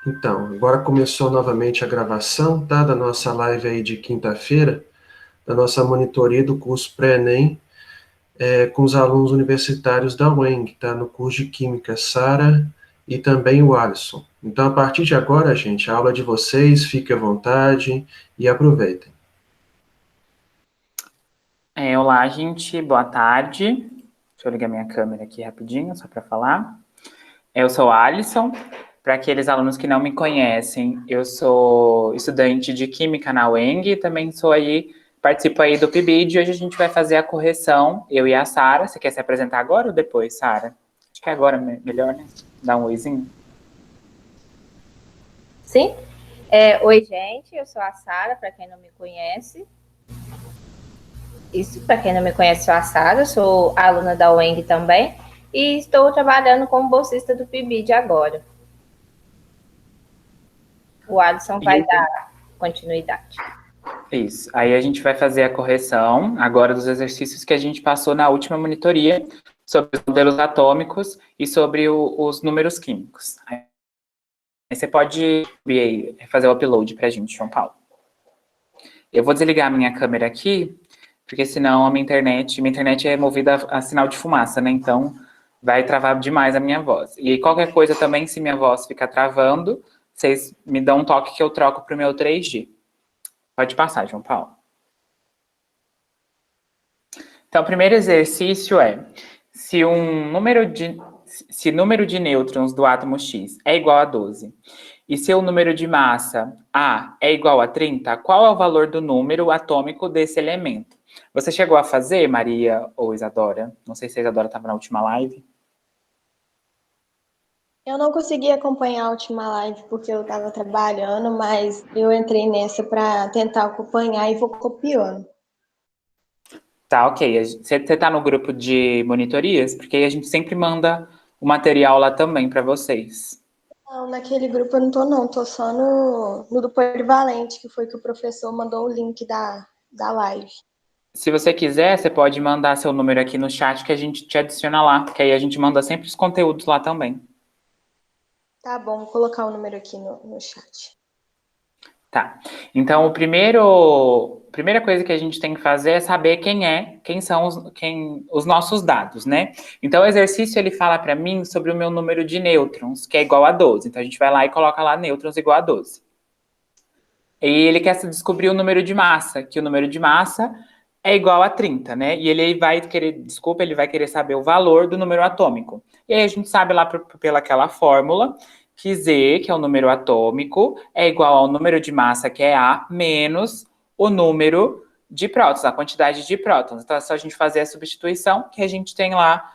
Então, agora começou novamente a gravação, tá? Da nossa live aí de quinta-feira, da nossa monitoria do curso pré-ENEM, com os alunos universitários da UENG, tá? No curso de Química, Sara e também o Alisson. Então, a partir de agora, gente, a aula é de vocês, fiquem à vontade e aproveitem. Olá, gente, boa tarde. Deixa eu ligar minha câmera aqui rapidinho, só para falar. Eu sou o Alisson. Para aqueles alunos que não me conhecem, eu sou estudante de Química na UENG e também participo aí do PIBID. Hoje a gente vai fazer a correção, eu e a Sara. Você quer se apresentar agora ou depois, Sara? Acho que é agora melhor, né? Dá um oizinho. Sim. Oi, gente, eu sou a Sara, para quem não me conhece. Isso, para quem não me conhece, sou a Sara, sou aluna da UENG também e estou trabalhando como bolsista do PIBID agora. O Alisson vai dar continuidade. Isso. Aí a gente vai fazer a correção agora dos exercícios que a gente passou na última monitoria sobre os modelos atômicos e sobre os números químicos. Aí você pode fazer o upload para a gente, João Paulo. Eu vou desligar a minha câmera aqui, porque senão a minha internet é movida a sinal de fumaça, né? Então vai travar demais a minha voz. E qualquer coisa também, se minha voz ficar travando, vocês me dão um toque que eu troco para o meu 3G. Pode passar, João Paulo. Então, o primeiro exercício é, se número de nêutrons do átomo X é igual a 12, e se o número de massa A é igual a 30, qual é o valor do número atômico desse elemento? Você chegou a fazer, Maria ou Isadora? Não sei se a Isadora estava na última live. Eu não consegui acompanhar a última live porque eu estava trabalhando, mas eu entrei nessa para tentar acompanhar e vou copiando. Tá, ok. Você está no grupo de monitorias? Porque aí a gente sempre manda o material lá também para vocês. Não, naquele grupo eu não tô não, tô só no do Polivalente, que foi que o professor mandou o link da live. Se você quiser, você pode mandar seu número aqui no chat que a gente te adiciona lá, que aí a gente manda sempre os conteúdos lá também. Tá bom, vou colocar o número aqui no chat. Tá. Então, a primeira coisa que a gente tem que fazer é saber quem são os nossos dados, né? Então, o exercício, ele fala para mim sobre o meu número de nêutrons, que é igual a 12. Então, a gente vai lá e coloca lá nêutrons igual a 12. E ele quer descobrir o número de massa, que o número de massa é igual a 30, né? E ele vai querer saber o valor do número atômico. E aí a gente sabe lá pelaquela fórmula que Z, que é o número atômico, é igual ao número de massa, que é A, menos o número de prótons, a quantidade de prótons. Então é só a gente fazer a substituição que a gente tem lá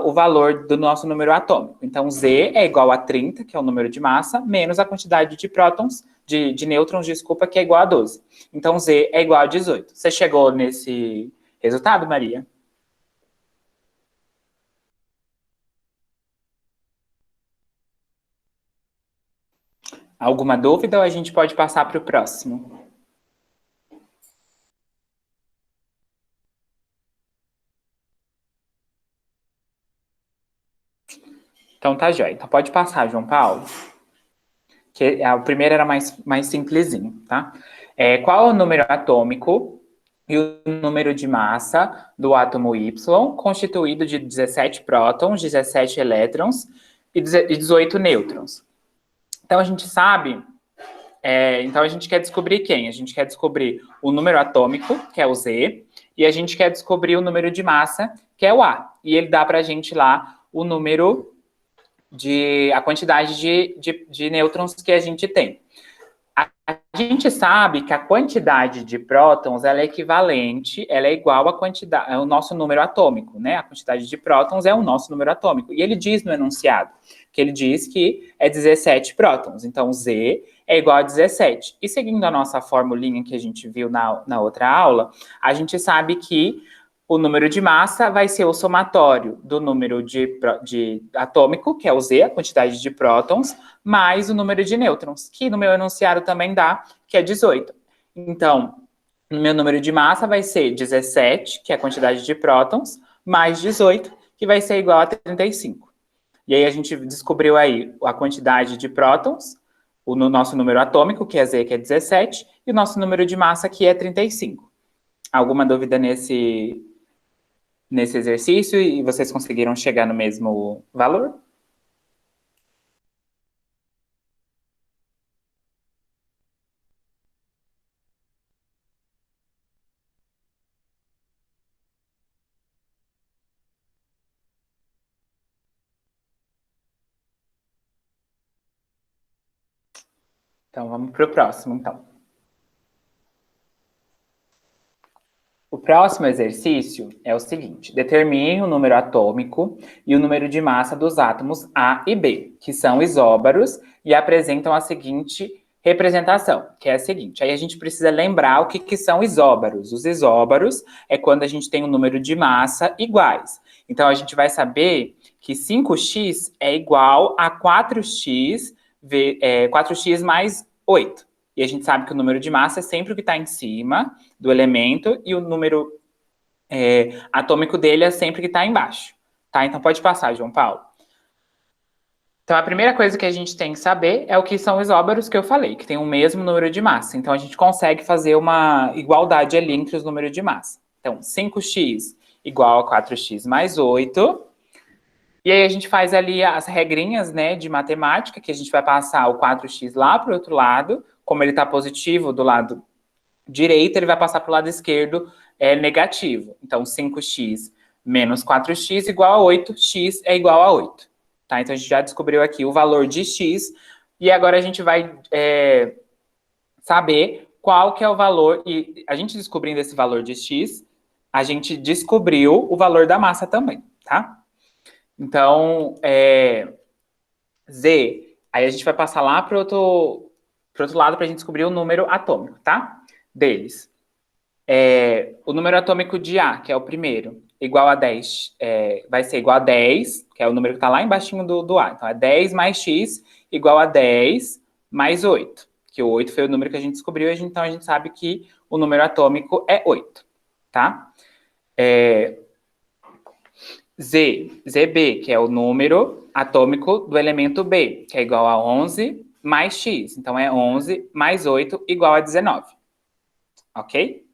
o valor do nosso número atômico. Então Z é igual a 30, que é o número de massa, menos a quantidade de prótons, de nêutrons, desculpa, que é igual a 12. Então Z é igual a 18. Você chegou nesse resultado, Maria? Alguma dúvida ou a gente pode passar para o próximo? Então tá jóia. Então pode passar, João Paulo. Que o primeiro era mais simplesinho, tá? Qual é o número atômico e o número de massa do átomo Y, constituído de 17 prótons, 17 elétrons e 18 nêutrons? Então a gente sabe... então a gente quer descobrir quem? A gente quer descobrir o número atômico, que é o Z, e a gente quer descobrir o número de massa, que é o A. E ele dá pra gente lá o número a quantidade de nêutrons que a gente tem. A gente sabe que a quantidade de prótons ela é equivalente, ela é igual à quantidade, ao nosso número atômico, né? A quantidade de prótons é o nosso número atômico. E ele diz no enunciado, que ele diz que é 17 prótons. Então, Z é igual a 17. E seguindo a nossa formulinha que a gente viu na outra aula, a gente sabe que o número de massa vai ser o somatório do número de atômico, que é o Z, a quantidade de prótons, mais o número de nêutrons, que no meu enunciado também dá, que é 18. Então, o meu número de massa vai ser 17, que é a quantidade de prótons, mais 18, que vai ser igual a 35. E aí a gente descobriu aí a quantidade de prótons, O nosso número atômico, que é Z, que é 17, e o nosso número de massa, que é 35. Alguma dúvida nesse exercício e vocês conseguiram chegar no mesmo valor? Então, vamos para o próximo, então. O próximo exercício é o seguinte: determine o número atômico e o número de massa dos átomos A e B, que são isóbaros e apresentam a seguinte representação, que é a seguinte. Aí a gente precisa lembrar o que são isóbaros. Os isóbaros é quando a gente tem um número de massa iguais. Então, a gente vai saber que 5x é igual a 4x, 4x mais 8. E a gente sabe que o número de massa é sempre o que está em cima do elemento e o número atômico dele é sempre o que está embaixo. Tá? Então, pode passar, João Paulo. Então, a primeira coisa que a gente tem que saber é o que são isóbaros que eu falei, que tem o mesmo número de massa. Então, a gente consegue fazer uma igualdade ali entre os números de massa. Então, 5x igual a 4x mais 8. E aí, a gente faz ali as regrinhas, né, de matemática, que a gente vai passar o 4x lá para o outro lado. Como ele está positivo do lado direito, ele vai passar para o lado esquerdo negativo. Então, 5x menos 4x igual a 8, x é igual a 8. Tá? Então, a gente já descobriu aqui o valor de x, e agora a gente vai saber qual que é o valor, e a gente descobrindo esse valor de x, a gente descobriu o valor da massa também, tá? Então, Z, aí a gente vai passar lá para o outro lado para a gente descobrir o número atômico, tá? Deles. O número atômico de A, que é o primeiro, igual a 10, vai ser igual a 10, que é o número que está lá embaixo do A. Então, é 10 mais x igual a 10 mais 8, que o 8 foi o número que a gente descobriu, então a gente sabe que o número atômico é 8, tá? ZB, que é o número atômico do elemento B, que é igual a 11 mais x. Então, é 11 mais 8 igual a 19. Ok?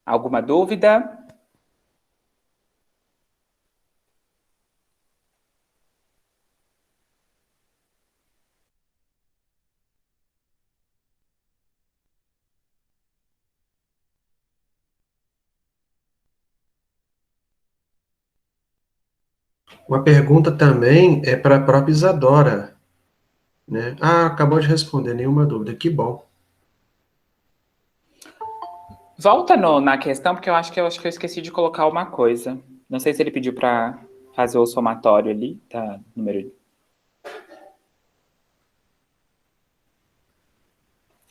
Alguma dúvida? Uma pergunta também é para a própria Isadora, né? Ah, acabou de responder, nenhuma dúvida, que bom. Volta na questão, porque eu acho que eu esqueci de colocar uma coisa. Não sei se ele pediu para fazer o somatório ali, tá? Número.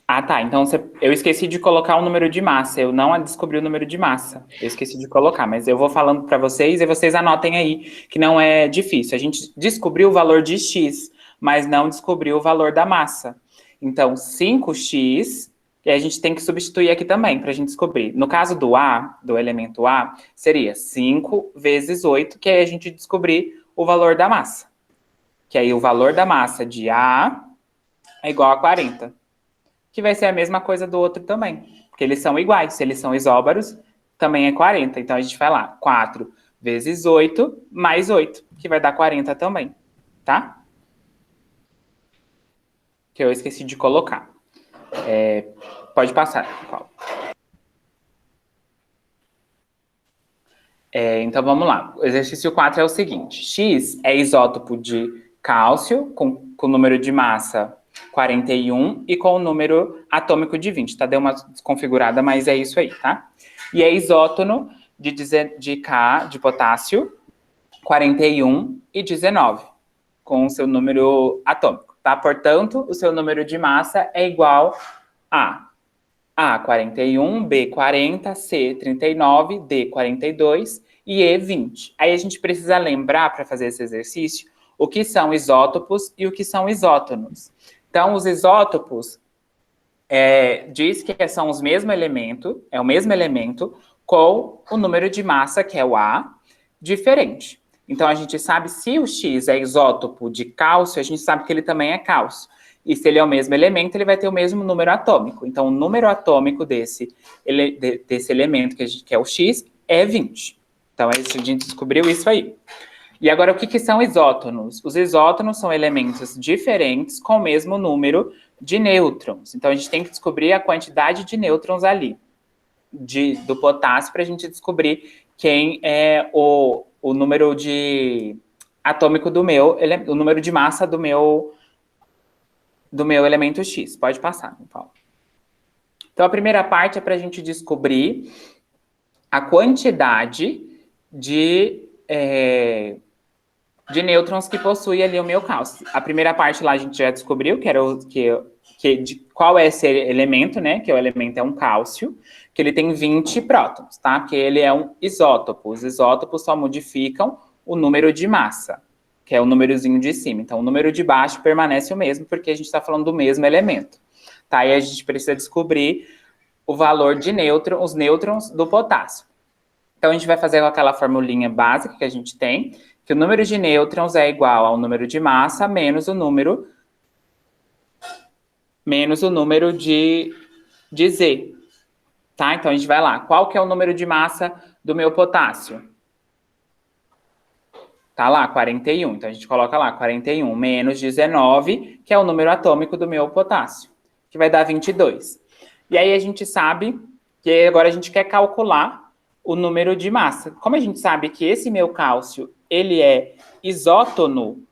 Ah, tá. Então eu esqueci de colocar o número de massa. Eu não descobri o número de massa. Eu esqueci de colocar, mas eu vou falando para vocês e vocês anotem aí, que não é difícil. A gente descobriu o valor de x, mas não descobriu o valor da massa. Então, 5x, e a gente tem que substituir aqui também para a gente descobrir. No caso do A, do elemento A, seria 5 vezes 8, que aí a gente descobrir o valor da massa. Que aí o valor da massa de A é igual a 40. Que vai ser a mesma coisa do outro também, porque eles são iguais. Se eles são isóbaros, também é 40. Então, a gente vai lá, 4 vezes 8 mais 8, que vai dar 40 também, tá? Que eu esqueci de colocar. Pode passar, Paulo. Então, vamos lá. O exercício 4 é o seguinte. X é isótopo de cálcio, com o número de massa 41 e com o número atômico de 20, tá? Deu uma desconfigurada, mas é isso aí, tá? E é isótono de K, de potássio, 41 e 19, com o seu número atômico, tá? Portanto, o seu número de massa é igual a A, 41, B, 40, C, 39, D, 42 e E, 20. Aí a gente precisa lembrar, para fazer esse exercício, o que são isótopos e o que são isótonos. Então, os isótopos diz que são os mesmo elemento, é o mesmo elemento com o número de massa, que é o A, diferente. Então, a gente sabe se o X é isótopo de cálcio, a gente sabe que ele também é cálcio. E se ele é o mesmo elemento, ele vai ter o mesmo número atômico. Então, o número atômico desse elemento, que é o X, é 20. Então, a gente descobriu isso aí. E agora, o que são isótonos? Os isótonos são elementos diferentes com o mesmo número de nêutrons. Então, a gente tem que descobrir a quantidade de nêutrons ali, do potássio, para a gente descobrir quem é o número atômico o número de massa do meu elemento X. Pode passar, Paulo. Então, a primeira parte é para a gente descobrir a quantidade de nêutrons que possui ali o meu cálcio. A primeira parte lá a gente já descobriu que era qual é esse elemento, né? Que o elemento é um cálcio, que ele tem 20 prótons, tá? Porque ele é um isótopo. Os isótopos só modificam o número de massa, que é o númerozinho de cima. Então, o número de baixo permanece o mesmo, porque a gente está falando do mesmo elemento. Tá? E a gente precisa descobrir o valor de os nêutrons do potássio. Então, a gente vai fazer com aquela formulinha básica que a gente tem, que o número de nêutrons é igual ao número de massa menos o número de Z. Tá? Então, a gente vai lá. Qual que é o número de massa do meu potássio? Tá lá, 41. Então, a gente coloca lá 41 menos 19, que é o número atômico do meu potássio, que vai dar 22. E aí, a gente sabe que agora a gente quer calcular o número de massa. Como a gente sabe que esse meu cálcio, ele é isótono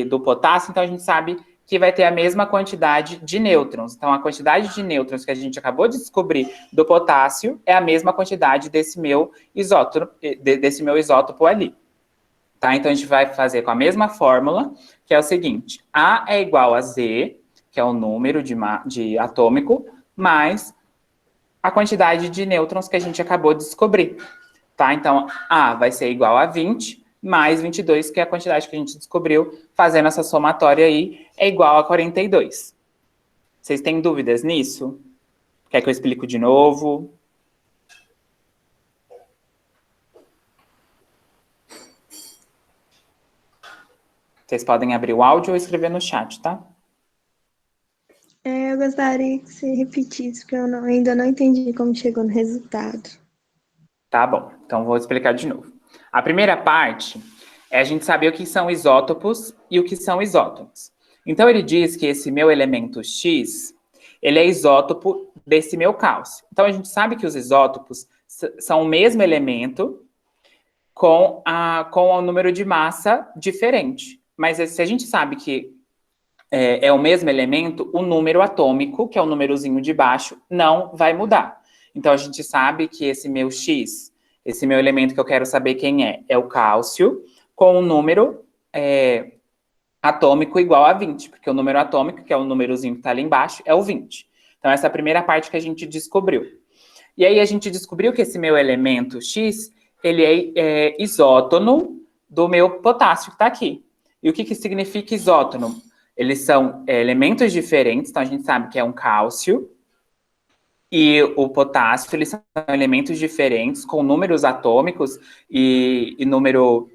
do potássio, então a gente sabe que vai ter a mesma quantidade de nêutrons. Então, a quantidade de nêutrons que a gente acabou de descobrir do potássio é a mesma quantidade desse meu isótopo ali. Tá? Então, a gente vai fazer com a mesma fórmula, que é o seguinte. A é igual a Z, que é o número de atômico, mais a quantidade de nêutrons que a gente acabou de descobrir. Tá? Então, A vai ser igual a 20, mais 22, que é a quantidade que a gente descobriu, fazendo essa somatória aí, é igual a 42. Vocês têm dúvidas nisso? Quer que eu explique de novo? Vocês podem abrir o áudio ou escrever no chat, tá? Eu gostaria que você repetisse, porque eu ainda não entendi como chegou no resultado. Tá bom, então vou explicar de novo. A primeira parte é a gente saber o que são isótopos e o que são isótopos. Então, ele diz que esse meu elemento X, ele é isótopo desse meu cálcio. Então, a gente sabe que os isótopos são o mesmo elemento com o número de massa diferente. Mas se a gente sabe que é o mesmo elemento, o número atômico, que é o númerozinho de baixo, não vai mudar. Então, a gente sabe que esse meu X, esse meu elemento que eu quero saber quem é o cálcio, com o número atômico igual a 20, porque o número atômico, que é o númerozinho que está ali embaixo, é o 20. Então, essa é a primeira parte que a gente descobriu. E aí, a gente descobriu que esse meu elemento X, ele é isótono do meu potássio que está aqui. E o que significa isótono? Eles são elementos diferentes, então a gente sabe que é um cálcio e o potássio, eles são elementos diferentes, com números atômicos e número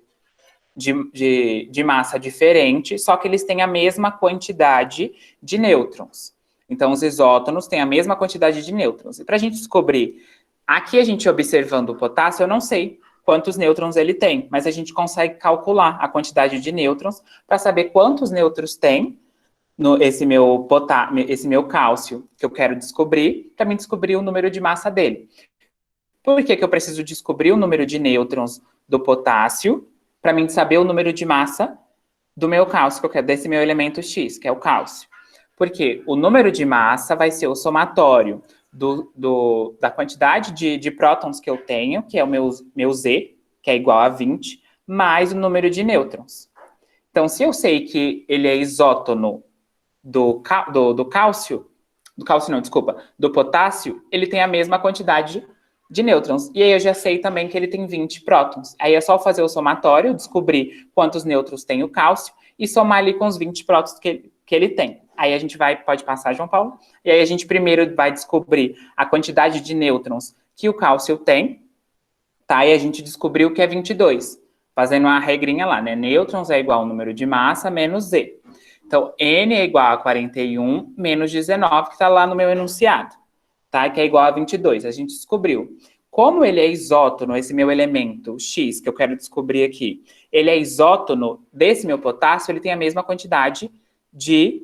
de massa diferente, só que eles têm a mesma quantidade de nêutrons. Então, os isótonos têm a mesma quantidade de nêutrons. E para a gente descobrir, aqui a gente observando o potássio, eu não sei quantos nêutrons ele tem, mas a gente consegue calcular a quantidade de nêutrons para saber quantos nêutrons tem esse meu cálcio que eu quero descobrir, para mim descobrir o número de massa dele. Por que eu preciso descobrir o número de nêutrons do potássio para mim saber o número de massa do meu cálcio, que eu quero, desse meu elemento X, que é o cálcio? Porque o número de massa vai ser o somatório da quantidade de prótons que eu tenho, que é o meu Z, que é igual a 20, mais o número de nêutrons. Então, se eu sei que ele é isótono do potássio, ele tem a mesma quantidade de nêutrons. E aí eu já sei também que ele tem 20 prótons. Aí é só fazer o somatório, descobrir quantos nêutrons tem o cálcio e somar ali com os 20 prótons que ele tem. Aí a gente pode passar, João Paulo, e aí a gente primeiro vai descobrir a quantidade de nêutrons que o cálcio tem, tá? E a gente descobriu que é 22. Fazendo uma regrinha lá, né? Nêutrons é igual ao número de massa menos Z. Então, N é igual a 41 menos 19, que está lá no meu enunciado, tá? Que é igual a 22. A gente descobriu. Como ele é isótono, esse meu elemento X, que eu quero descobrir aqui, ele é isótono desse meu potássio, ele tem a mesma quantidade de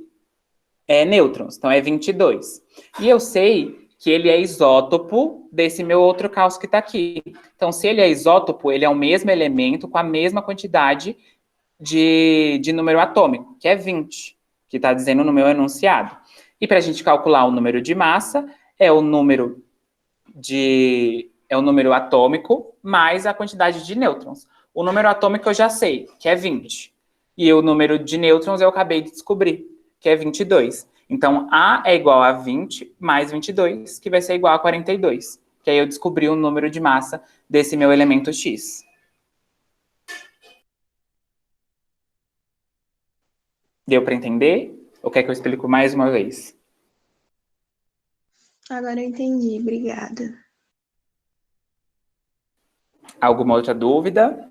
nêutrons. Então, é 22. E eu sei que ele é isótopo desse meu outro cálcio que está aqui. Então, se ele é isótopo, ele é o mesmo elemento com a mesma quantidade de número atômico, que é 20, que está dizendo no meu enunciado. E para a gente calcular o número de massa, é o número atômico mais a quantidade de nêutrons. O número atômico eu já sei, que é 20. E o número de nêutrons eu acabei de descobrir, que é 22. Então, A é igual a 20 mais 22, que vai ser igual a 42. Que aí eu descobri o número de massa desse meu elemento X. Deu para entender? Ou quer que eu explique mais uma vez? Agora eu entendi, obrigada. Alguma outra dúvida?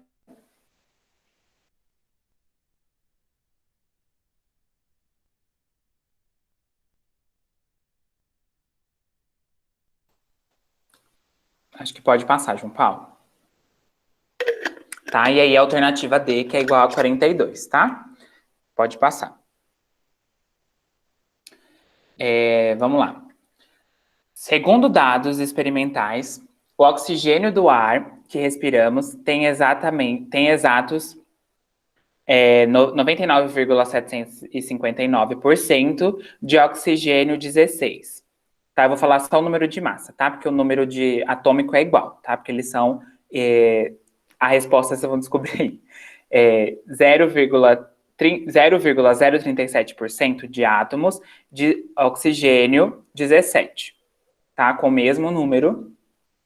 Acho que pode passar, João Paulo. Tá? E aí a alternativa D, que é igual a 42, tá? Pode passar. Vamos lá. Segundo dados experimentais, o oxigênio do ar que respiramos tem exatos 99,759% de oxigênio 16. Tá? Eu vou falar só o número de massa, tá? Porque o número de atômico é igual, tá? Porque eles são... a resposta vocês vão descobrir aí. 0,037% de átomos de oxigênio 17, tá? Com o mesmo número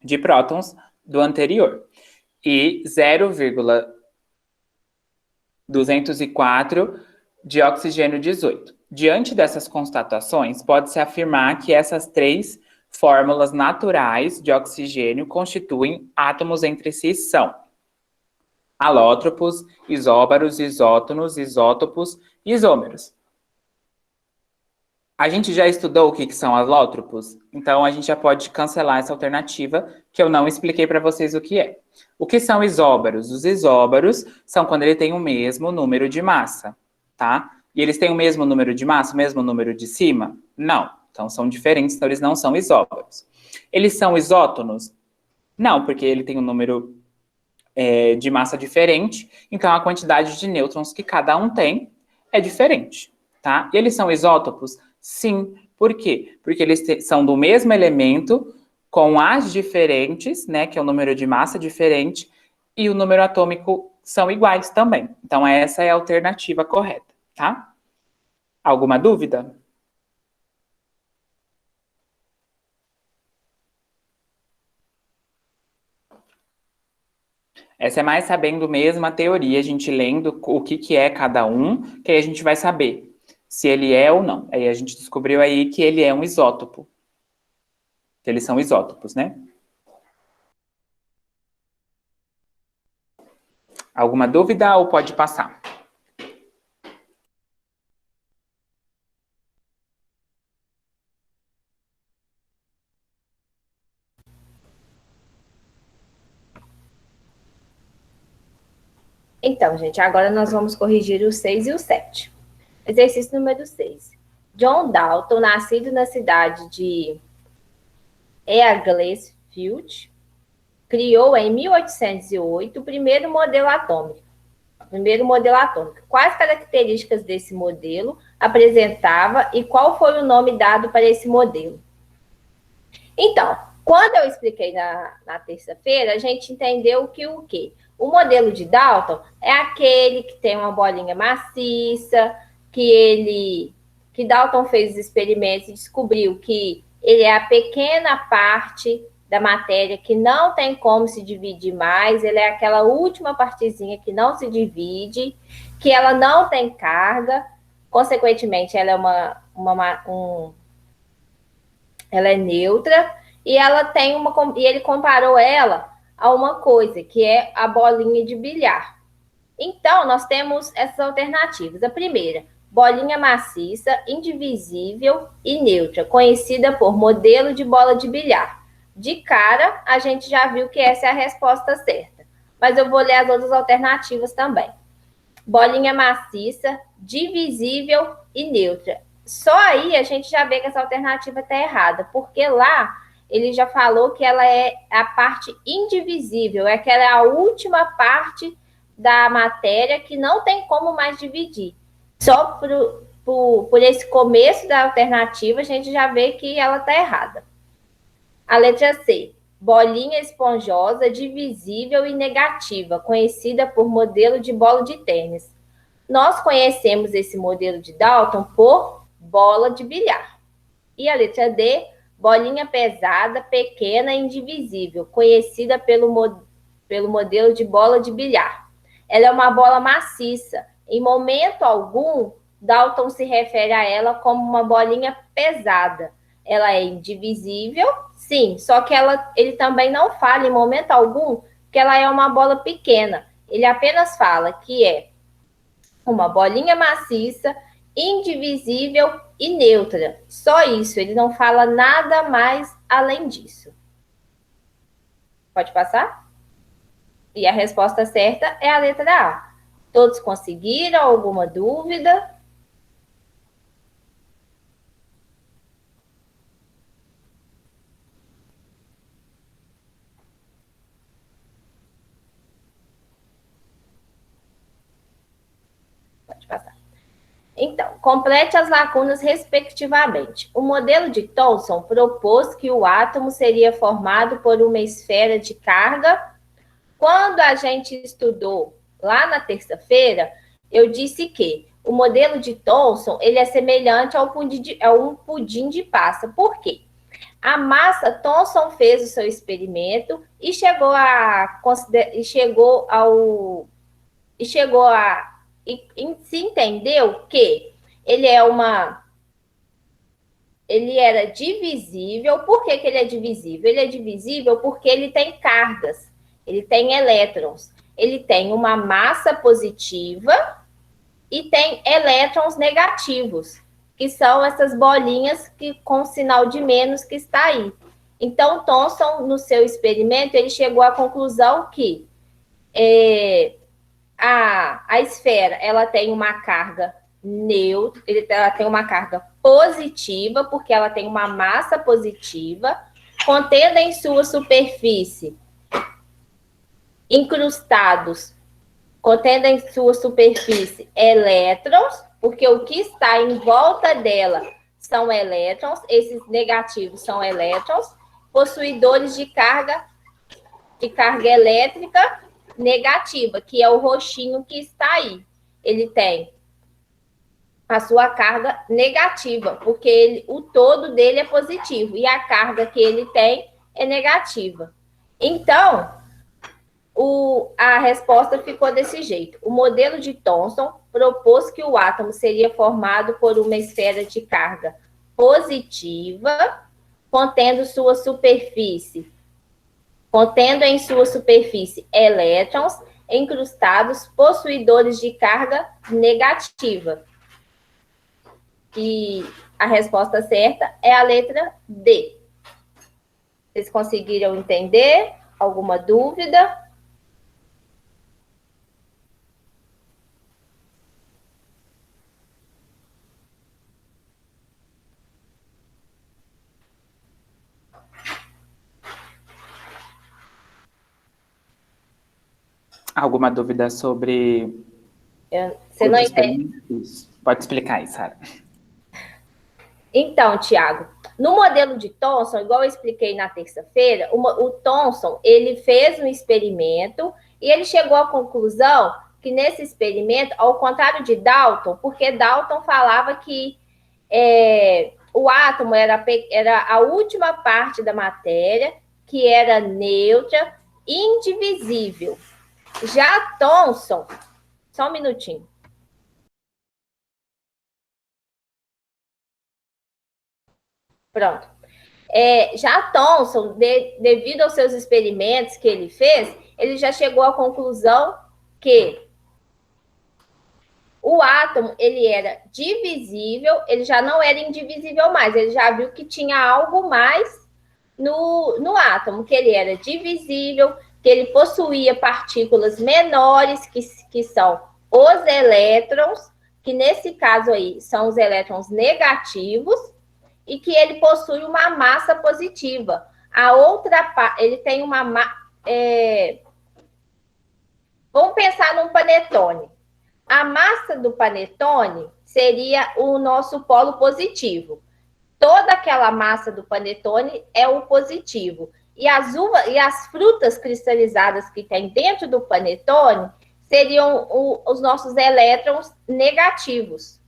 de prótons do anterior. E 0,204 de oxigênio 18. Diante dessas constatações, pode-se afirmar que essas três fórmulas naturais de oxigênio constituem átomos entre si são alótropos, isóbaros, isótonos, isótopos e isômeros. A gente já estudou o que são alótropos? Então, a gente já pode cancelar essa alternativa, que eu não expliquei para vocês o que é. O que são isóbaros? Os isóbaros são quando ele tem o mesmo número de massa, tá? E eles têm o mesmo número de massa, o mesmo número de cima? Não. Então, são diferentes, então eles não são isóbaros. Eles são isótonos? Não, porque ele tem um número de massa diferente, então a quantidade de nêutrons que cada um tem é diferente, tá? E eles são isótopos? Sim. Por quê? Porque eles são do mesmo elemento, com as diferentes, né, que é o número de massa diferente, e o número atômico são iguais também. Então, essa é a alternativa correta, tá? Alguma dúvida? Essa é mais sabendo mesmo a teoria, a gente lendo o que é cada um, que aí a gente vai saber se ele é ou não. Aí a gente descobriu aí que ele é um isótopo. Que eles são isótopos, né? Alguma dúvida ou pode passar? Então, gente, agora nós vamos corrigir o 6 e o 7. Exercício número 6. John Dalton, nascido na cidade de Eaglesfield, criou em 1808 o primeiro modelo atômico. Quais características desse modelo apresentava e qual foi o nome dado para esse modelo? Então, quando eu expliquei na terça-feira, a gente entendeu que o quê? O modelo de Dalton é aquele que tem uma bolinha maciça, que Dalton fez os experimentos e descobriu que ele é a pequena parte da matéria que não tem como se dividir mais, ele é aquela última partezinha que não se divide, que ela não tem carga, consequentemente, ela é ela é neutra, e ela tem e ele comparou ela a uma coisa, que é a bolinha de bilhar. Então, nós temos essas alternativas. A primeira, bolinha maciça, indivisível e neutra, conhecida por modelo de bola de bilhar. De cara, a gente já viu que essa é a resposta certa, mas eu vou ler as outras alternativas também. Bolinha maciça, divisível e neutra. Só aí a gente já vê que essa alternativa está errada, porque lá ele já falou que ela é a parte indivisível, é que ela é a última parte da matéria que não tem como mais dividir. Só por esse começo da alternativa, a gente já vê que ela está errada. A letra C, bolinha esponjosa, divisível e negativa, conhecida por modelo de bola de tênis. Nós conhecemos esse modelo de Dalton por bola de bilhar. E a letra D, bolinha pesada, pequena e indivisível, conhecida pelo modelo de bola de bilhar. Ela é uma bola maciça. Em momento algum, Dalton se refere a ela como uma bolinha pesada. Ela é indivisível, sim, só que ele também não fala em momento algum que ela é uma bola pequena. Ele apenas fala que é uma bolinha maciça, indivisível e neutra. Só isso, ele não fala nada mais além disso. Pode passar? E a resposta certa é a letra A. Todos conseguiram? Alguma dúvida? Pode passar. Então, complete as lacunas respectivamente. O modelo de Thomson propôs que o átomo seria formado por uma esfera de carga. Quando a gente estudou lá na terça-feira, eu disse que o modelo de Thomson ele é semelhante a um pudim de passa. Por quê? A massa, Thomson fez o seu experimento e chegou se entendeu que ele era divisível. Por que ele é divisível? Ele é divisível porque ele tem cargas, ele tem elétrons, ele tem uma massa positiva e tem elétrons negativos, que são essas bolinhas com sinal de menos que está aí. Então, Thomson, no seu experimento, ele chegou à conclusão que a esfera ela tem uma carga neutra, ela tem uma carga positiva, porque ela tem uma massa positiva, contendo em sua superfície elétrons, porque o que está em volta dela são elétrons, esses negativos são elétrons, possuidores de carga elétrica negativa, que é o roxinho que está aí. Ele tem a sua carga negativa, porque o todo dele é positivo, e a carga que ele tem é negativa. Então, a resposta ficou desse jeito. O modelo de Thomson propôs que o átomo seria formado por uma esfera de carga positiva, contendo em sua superfície elétrons incrustados possuidores de carga negativa. E a resposta certa é a letra D. Vocês conseguiram entender? Alguma dúvida? Alguma dúvida sobre... Você não entende? Pode explicar aí, Sara. Então, Tiago, no modelo de Thomson, igual eu expliquei na terça-feira, o Thomson, ele fez um experimento e ele chegou à conclusão que nesse experimento, ao contrário de Dalton, porque Dalton falava que o átomo era a última parte da matéria, que era neutra, indivisível. Já Thomson, só um minutinho. Pronto. Já Thomson, devido aos seus experimentos que ele fez, ele já chegou à conclusão que O átomo, ele era divisível, ele já não era indivisível mais, ele já viu que tinha algo mais no átomo, que ele era divisível, que ele possuía partículas menores, que são os elétrons, que nesse caso aí são os elétrons negativos, e que ele possui uma massa positiva. A outra, ele tem uma... Vamos pensar num panetone. A massa do panetone seria o nosso polo positivo. Toda aquela massa do panetone é o positivo. E as frutas cristalizadas que tem dentro do panetone seriam os nossos elétrons negativos.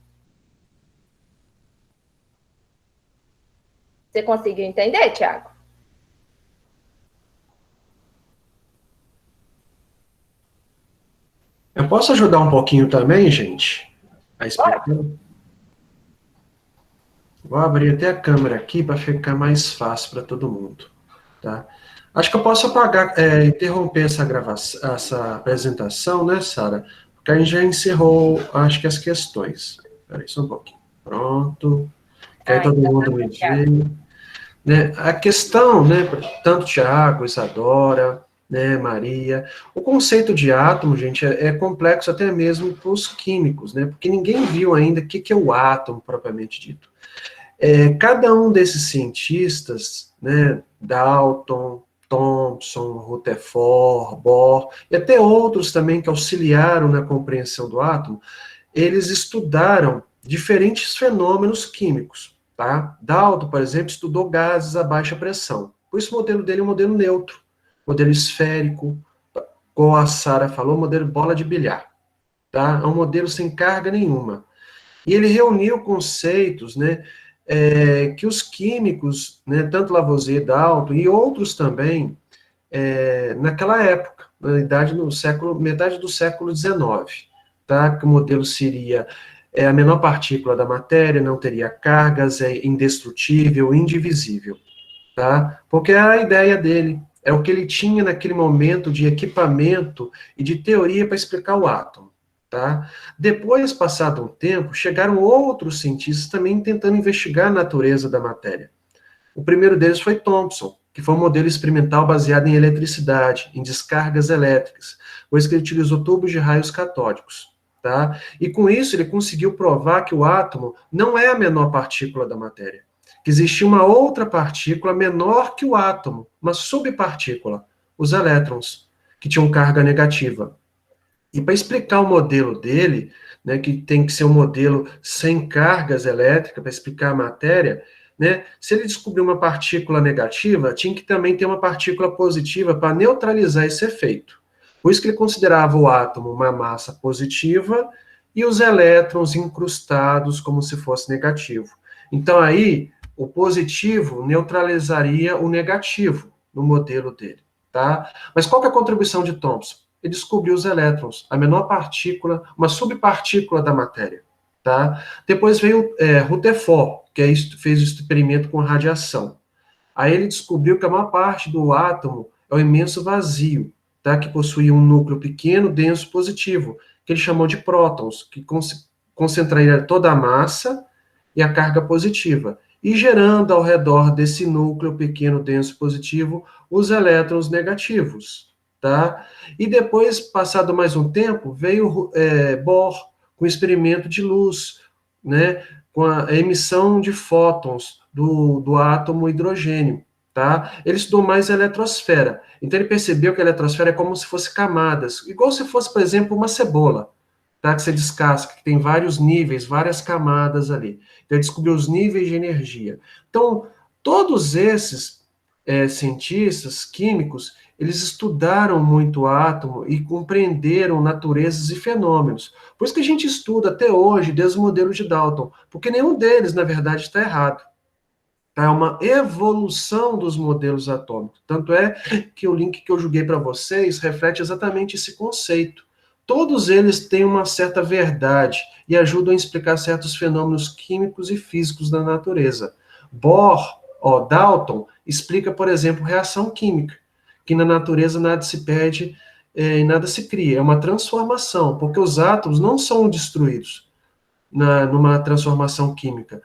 Você conseguiu entender, Tiago? Eu posso ajudar um pouquinho também, gente? A explicar? Vou abrir até a câmera aqui para ficar mais fácil para todo mundo, tá? Acho que eu posso interromper essa gravação, essa apresentação, né, Sara? Porque a gente já encerrou, acho que as questões. Espera aí, só um pouquinho. Pronto. Que aí todo mundo me vê. Né? A questão, né, tanto Tiago, Isadora, né, Maria, o conceito de átomo, gente, é complexo até mesmo para os químicos, né, porque ninguém viu ainda o que é o átomo propriamente dito. Cada um desses cientistas, né, Dalton, Thomson, Rutherford, Bohr, e até outros também que auxiliaram na compreensão do átomo, eles estudaram diferentes fenômenos químicos, tá? Dalton, por exemplo, estudou gases a baixa pressão. Por isso o modelo dele é um modelo neutro, modelo esférico, como a Sara falou, modelo bola de bilhar, tá? É um modelo sem carga nenhuma. E ele reuniu conceitos, né, que os químicos, né, tanto Lavoisier, Dalton e outros também, naquela época, na metade do século XIX, tá? Que o modelo seria a menor partícula da matéria, não teria cargas, é indestrutível, indivisível, tá? Porque era a ideia dele, é o que ele tinha naquele momento de equipamento e de teoria para explicar o átomo. Tá? Depois, passado um tempo, chegaram outros cientistas também tentando investigar a natureza da matéria. O primeiro deles foi Thomson, que foi um modelo experimental baseado em eletricidade, em descargas elétricas, pois que ele utilizou tubos de raios catódicos. Tá? E com isso ele conseguiu provar que o átomo não é a menor partícula da matéria, que existia uma outra partícula menor que o átomo, uma subpartícula, os elétrons, que tinham carga negativa. E para explicar o modelo dele, né, que tem que ser um modelo sem cargas elétricas, para explicar a matéria, né, se ele descobrir uma partícula negativa, tinha que também ter uma partícula positiva para neutralizar esse efeito. Por isso que ele considerava o átomo uma massa positiva e os elétrons incrustados como se fosse negativo. Então aí, o positivo neutralizaria o negativo no modelo dele, tá? Mas qual que é a contribuição de Thomson? Ele descobriu os elétrons, a menor partícula, uma subpartícula da matéria, tá? Depois veio Rutherford, que fez o experimento com radiação. Aí ele descobriu que a maior parte do átomo é o imenso vazio, tá? Que possui um núcleo pequeno, denso, positivo, que ele chamou de prótons, que concentraria toda a massa e a carga positiva, e gerando ao redor desse núcleo pequeno, denso, positivo, os elétrons negativos. Tá? E depois, passado mais um tempo, veio Bohr com o experimento de luz, né, com a emissão de fótons do átomo hidrogênio. Tá? Ele estudou mais a eletrosfera. Então ele percebeu que a eletrosfera é como se fosse camadas, igual se fosse, por exemplo, uma cebola, tá? Que você descasca, que tem vários níveis, várias camadas ali. Então ele descobriu os níveis de energia. Então, todos esses cientistas químicos, eles estudaram muito o átomo e compreenderam naturezas e fenômenos. Por isso que a gente estuda até hoje, desde o modelo de Dalton, porque nenhum deles, na verdade, está errado. É uma evolução dos modelos atômicos. Tanto é que o link que eu joguei para vocês reflete exatamente esse conceito. Todos eles têm uma certa verdade e ajudam a explicar certos fenômenos químicos e físicos da natureza. Dalton explica, por exemplo, reação química, que na natureza nada se perde e nada se cria, é uma transformação, porque os átomos não são destruídos numa transformação química.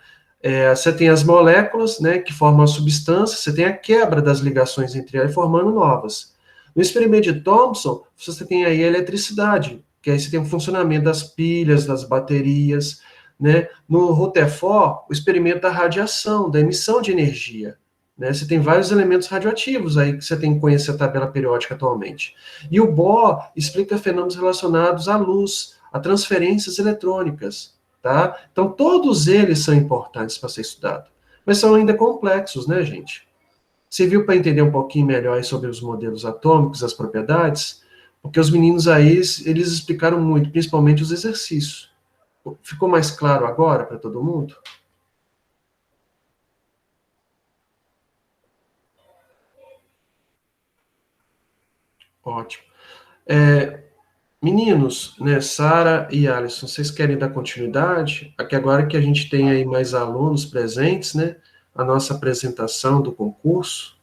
Você tem as moléculas, né, que formam a substância, você tem a quebra das ligações entre elas, formando novas. No experimento de Thomson, você tem aí a eletricidade, que aí você tem o funcionamento das pilhas, das baterias, né? No Rutherford, o experimento da radiação, da emissão de energia, né? Você tem vários elementos radioativos aí que você tem que conhecer a tabela periódica atualmente. E o Bohr explica fenômenos relacionados à luz, a transferências eletrônicas, tá? Então, todos eles são importantes para ser estudado, mas são ainda complexos, né, gente? Serviu para entender um pouquinho melhor aí sobre os modelos atômicos, as propriedades, porque os meninos aí, eles explicaram muito, principalmente os exercícios. Ficou mais claro agora para todo mundo? Ótimo. Meninos, né, Sara e Alisson, vocês querem dar continuidade? Aqui agora que a gente tem aí mais alunos presentes, né, a nossa apresentação do concurso.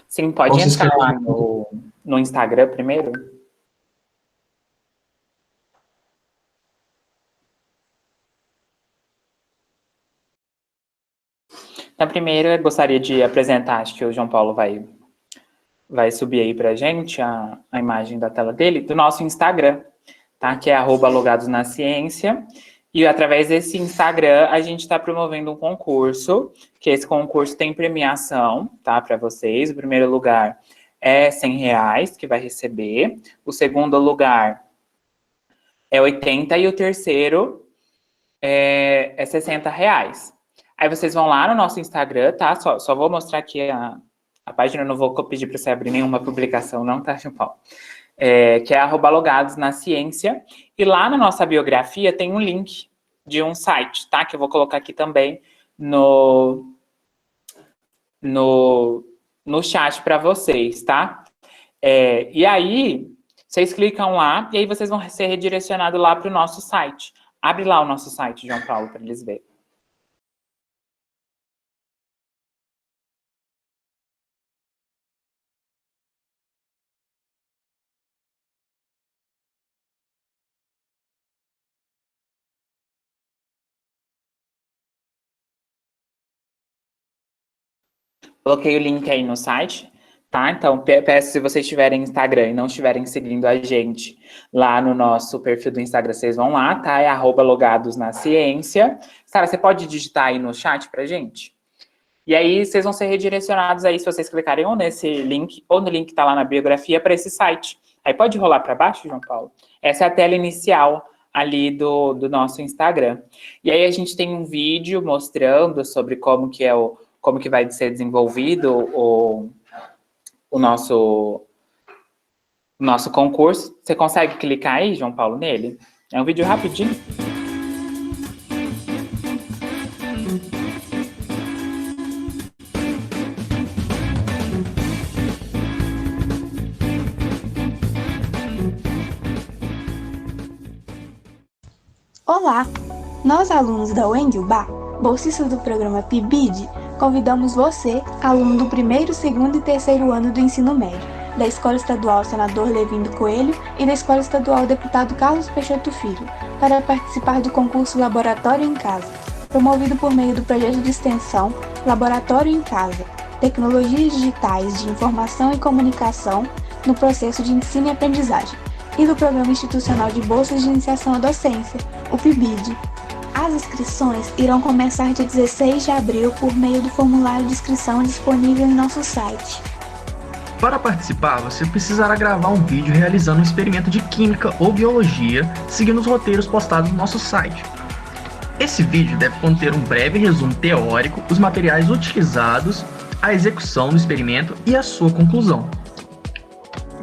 Sim, pode entrar lá no Instagram primeiro. Então, primeiro, eu gostaria de apresentar, acho que o João Paulo vai subir aí pra gente a imagem da tela dele, do nosso Instagram, tá? Que é @logadosnaciência. E através desse Instagram, a gente está promovendo um concurso, que esse concurso tem premiação, tá? Para vocês. O primeiro lugar é R$100 que vai receber. O segundo lugar é 80 e o terceiro é R$60. Aí vocês vão lá no nosso Instagram, tá? Só vou mostrar aqui a página, eu não vou pedir para você abrir nenhuma publicação, não, tá, João Paulo? Que é @logadosnaciência. E lá na nossa biografia tem um link de um site, tá? Que eu vou colocar aqui também no chat para vocês, tá? E aí, vocês clicam lá e aí vocês vão ser redirecionados lá para o nosso site. Abre lá o nosso site, João Paulo, para eles verem. Coloquei o link aí no site, tá? Então, peço, se vocês tiverem Instagram e não estiverem seguindo a gente lá no nosso perfil do Instagram, vocês vão lá, tá? É @logadosnaciência. Sara, você pode digitar aí no chat pra gente? E aí, vocês vão ser redirecionados aí, se vocês clicarem ou nesse link, ou no link que tá lá na biografia, para esse site. Aí pode rolar para baixo, João Paulo? Essa é a tela inicial ali do nosso Instagram. E aí, a gente tem um vídeo mostrando sobre como que vai ser desenvolvido o nosso concurso. Você consegue clicar aí, João Paulo, nele? É um vídeo rapidinho. Olá! Nós, alunos da UENG-UBA, bolsistas do programa PIBID, convidamos você, aluno do primeiro, segundo e terceiro ano do ensino médio, da Escola Estadual Senador Levindo Coelho e da Escola Estadual Deputado Carlos Peixoto Filho, para participar do concurso Laboratório em Casa, promovido por meio do projeto de extensão Laboratório em Casa, Tecnologias Digitais de Informação e Comunicação no Processo de Ensino e Aprendizagem, e do Programa Institucional de Bolsas de Iniciação à Docência, o PIBID. As inscrições irão começar dia 16 de abril por meio do formulário de inscrição disponível em nosso site. Para participar, você precisará gravar um vídeo realizando um experimento de química ou biologia, seguindo os roteiros postados no nosso site. Esse vídeo deve conter um breve resumo teórico, os materiais utilizados, a execução do experimento e a sua conclusão.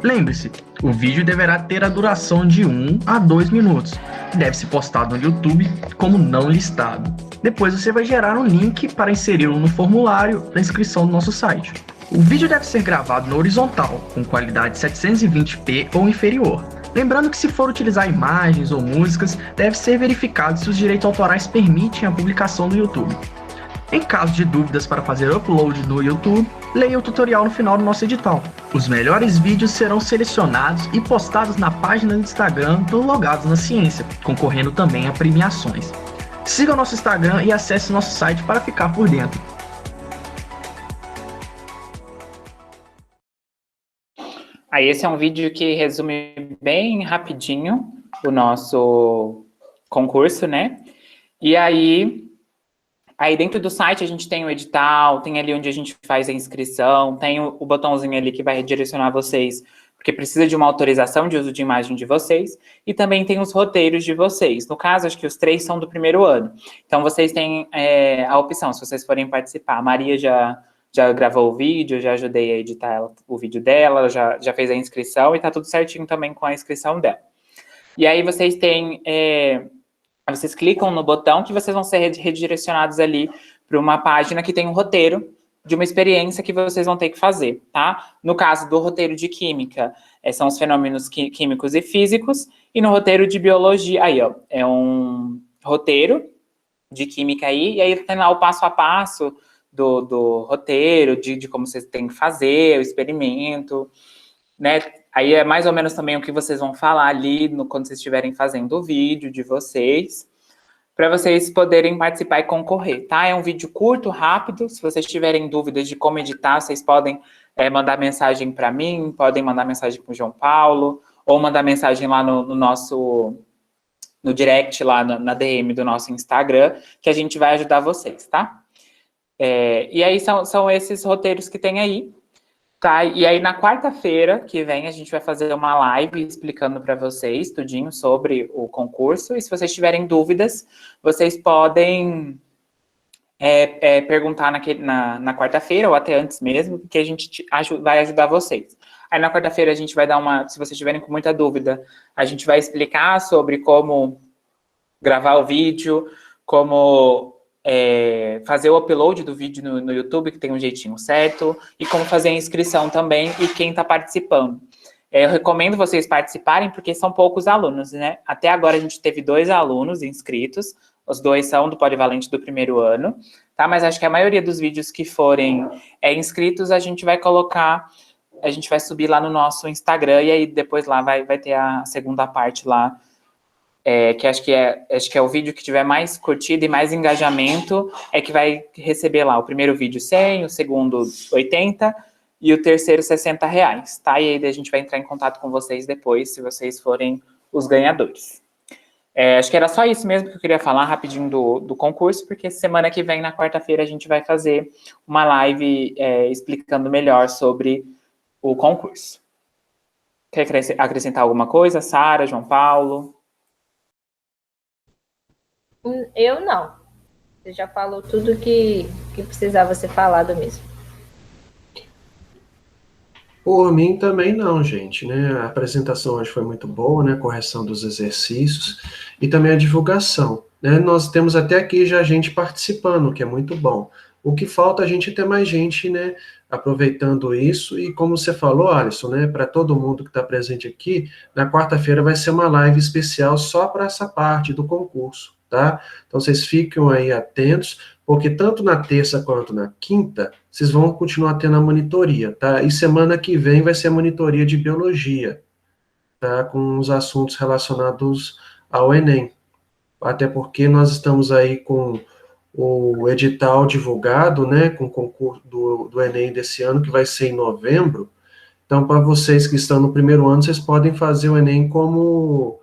Lembre-se, o vídeo deverá ter a duração de 1 a 2 minutos. Deve ser postado no YouTube como não listado. Depois você vai gerar um link para inseri-lo no formulário da inscrição do nosso site. O vídeo deve ser gravado na horizontal, com qualidade 720p ou inferior. Lembrando que se for utilizar imagens ou músicas, deve ser verificado se os direitos autorais permitem a publicação no YouTube. Em caso de dúvidas para fazer upload no YouTube, leia o tutorial no final do nosso edital. Os melhores vídeos serão selecionados e postados na página do Instagram do Logados na Ciência, concorrendo também a premiações. Siga o nosso Instagram e acesse nosso site para ficar por dentro. Aí esse é um vídeo que resume bem rapidinho o nosso concurso, né? E aí dentro do site a gente tem o edital, tem ali onde a gente faz a inscrição, tem o botãozinho ali que vai redirecionar vocês, porque precisa de uma autorização de uso de imagem de vocês, e também tem os roteiros de vocês. No caso, acho que os 3 são do primeiro ano. Então, vocês têm a opção, se vocês forem participar. A Maria já gravou o vídeo, já ajudei a editar o vídeo dela, já fez a inscrição, e tá tudo certinho também com a inscrição dela. E aí, vocês têm... vocês clicam no botão que vocês vão ser redirecionados ali para uma página que tem um roteiro de uma experiência que vocês vão ter que fazer, tá? No caso do roteiro de química, são os fenômenos químicos e físicos, e no roteiro de biologia, aí, ó, é um roteiro de química aí, e aí tem lá o passo a passo do roteiro, de como vocês têm que fazer, o experimento, né? Aí é mais ou menos também o que vocês vão falar ali quando vocês estiverem fazendo o vídeo de vocês, para vocês poderem participar e concorrer, tá? É um vídeo curto, rápido. Se vocês tiverem dúvidas de como editar, vocês podem mandar mensagem para mim, podem mandar mensagem para o João Paulo, ou mandar mensagem lá no direct, lá na DM do nosso Instagram, que a gente vai ajudar vocês, tá? E aí são esses roteiros que tem aí. Tá, e aí na quarta-feira que vem a gente vai fazer uma live explicando para vocês tudinho sobre o concurso, e se vocês tiverem dúvidas, vocês podem perguntar na quarta-feira, ou até antes mesmo, porque a gente vai ajudar vocês. Aí na quarta-feira a gente vai dar se vocês tiverem com muita dúvida, a gente vai explicar sobre como gravar o vídeo, como... fazer o upload do vídeo no YouTube, que tem um jeitinho certo, e como fazer a inscrição também, e quem está participando. Eu recomendo vocês participarem, porque são poucos alunos, né? Até agora a gente teve 2 alunos inscritos, os 2 são do Polivalente do primeiro ano, tá? Mas acho que a maioria dos vídeos que forem inscritos, a gente vai subir lá no nosso Instagram, e aí depois lá vai ter a segunda parte lá, que acho que é o vídeo que tiver mais curtida e mais engajamento, que vai receber lá o primeiro vídeo 100, o segundo 80 e o terceiro 60 reais, tá? E aí a gente vai entrar em contato com vocês depois, se vocês forem os ganhadores. Acho que era só isso mesmo que eu queria falar rapidinho do concurso, porque semana que vem, na quarta-feira, a gente vai fazer uma live explicando melhor sobre o concurso. Quer acrescentar alguma coisa, Sara, João Paulo? Eu não. Você já falou tudo que precisava ser falado mesmo. Por mim também não, gente, né? A apresentação hoje foi muito boa, né? Correção dos exercícios e também a divulgação, né? Nós temos até aqui já gente participando, o que é muito bom. O que falta é a gente ter mais gente, né? Aproveitando isso, e como você falou, Alisson, né? Para todo mundo que está presente aqui, na quarta-feira vai ser uma live especial só para essa parte do concurso, tá? Então vocês ficam aí atentos, porque tanto na terça quanto na quinta, vocês vão continuar tendo a monitoria, tá? E semana que vem vai ser a monitoria de biologia, tá? Com os assuntos relacionados ao Enem. Até porque nós estamos aí com o edital divulgado, né? Com o concurso do Enem desse ano, que vai ser em novembro. Então, para vocês que estão no primeiro ano, vocês podem fazer o Enem como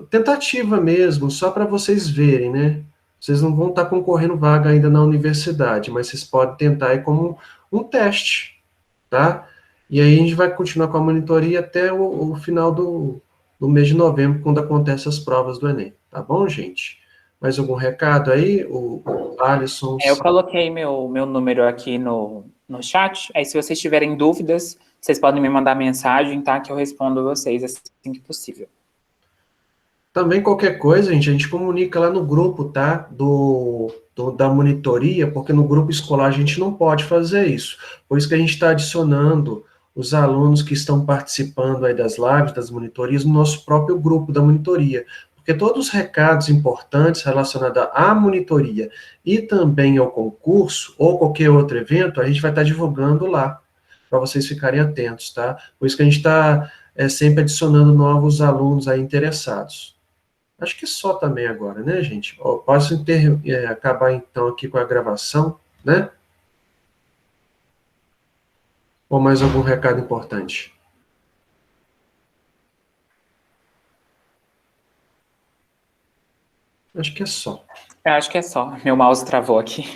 tentativa mesmo, só para vocês verem, né? Vocês não vão estar concorrendo vaga ainda na universidade, mas vocês podem tentar aí como um teste, tá? E aí a gente vai continuar com a monitoria até o final do mês de novembro, quando acontecem as provas do Enem, tá bom, gente? Mais algum recado aí? O Alisson? Eu coloquei meu número aqui no chat, aí se vocês tiverem dúvidas, vocês podem me mandar mensagem, tá? Que eu respondo vocês assim que possível. Também qualquer coisa, gente, a gente comunica lá no grupo, tá? Da monitoria, porque no grupo escolar a gente não pode fazer isso. Por isso que a gente está adicionando os alunos que estão participando aí das lives, das monitorias, no nosso próprio grupo da monitoria. Porque porque todos os recados importantes relacionados à monitoria e também ao concurso, ou qualquer outro evento, a gente vai estar divulgando lá, para vocês ficarem atentos, tá? Por isso que a gente está sempre adicionando novos alunos aí interessados. Acho que só também agora, né, gente? Posso acabar, então, aqui com a gravação, né? Ou mais algum recado importante? Acho que é só. Eu acho que é só. Meu mouse travou aqui.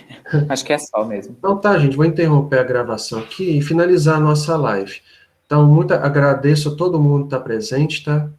Acho que é só mesmo. Então tá, gente, vou interromper a gravação aqui e finalizar a nossa live. Então, agradeço a todo mundo que está presente, tá?